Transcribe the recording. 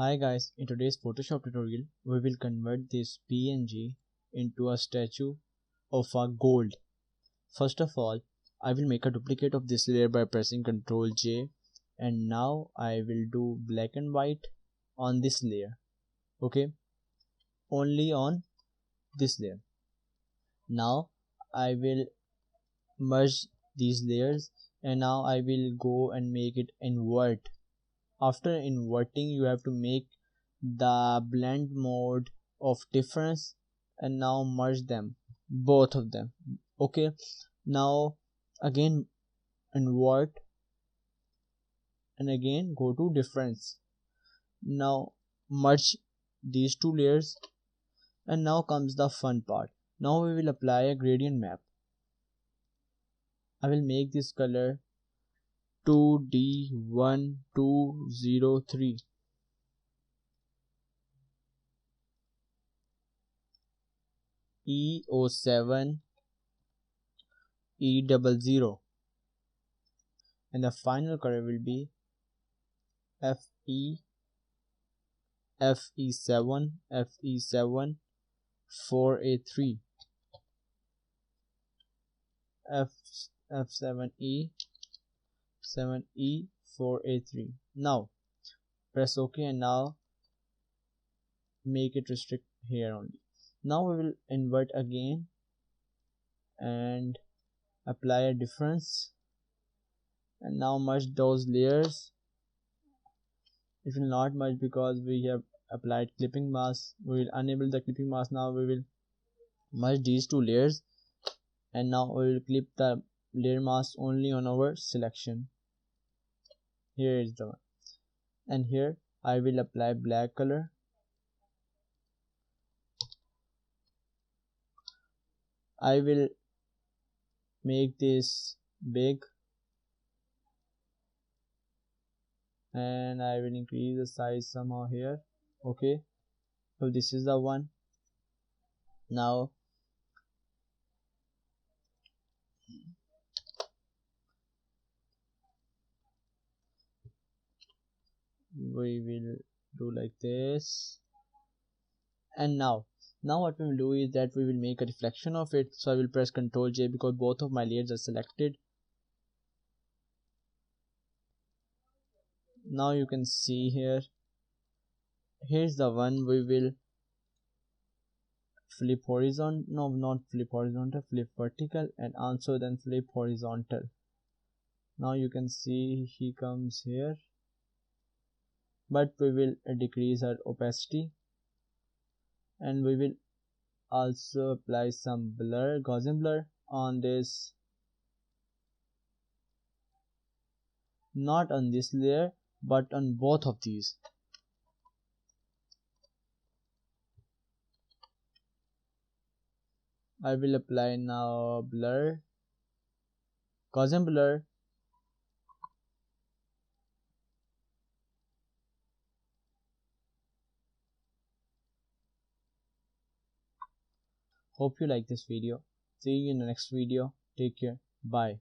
Hi guys, in today's Photoshop tutorial, we will convert this PNG into a statue of a gold. First of all, I will make a duplicate of this layer by pressing Ctrl J, and now I will do black and white on this layer. Okay, only on this layer. Now I will merge these layers, and now I will go and make it invert. After inverting, you have to make the blend mode of difference and now merge them, both of them. Okay, now again invert and again go to difference. Now merge these two layers, and now comes the fun part. Now we will apply a gradient map. I will make this color 2D1203. E07 E00, and the final color will be FE7 4A3 F7E 7E4A3. Now press OK, and now make it restrict here only. Now we will invert again and apply a difference, and now merge those layers. It will not merge because we have applied clipping mask. We will enable the clipping mask. Now we will merge these two layers, and now we will clip the layer mask only on our selection. Here is the one, and here I will apply black color. I will make this big, and I will increase the size somehow here. Okay, so this is the one. Now we will do like this, and now what we will do is that we will make a reflection of it. So I will press Ctrl J because both of my layers are selected. Now you can see here's the one. We will flip horizontal, no, not flip horizontal, flip vertical, and also then flip horizontal. Now you can see he comes here, but we will decrease our opacity, and we will also apply some blur, Gaussian blur on this, not on this layer but on both of these. I will apply now blur, Gaussian blur, hope you like this video. See you in the next video. Take care. Bye.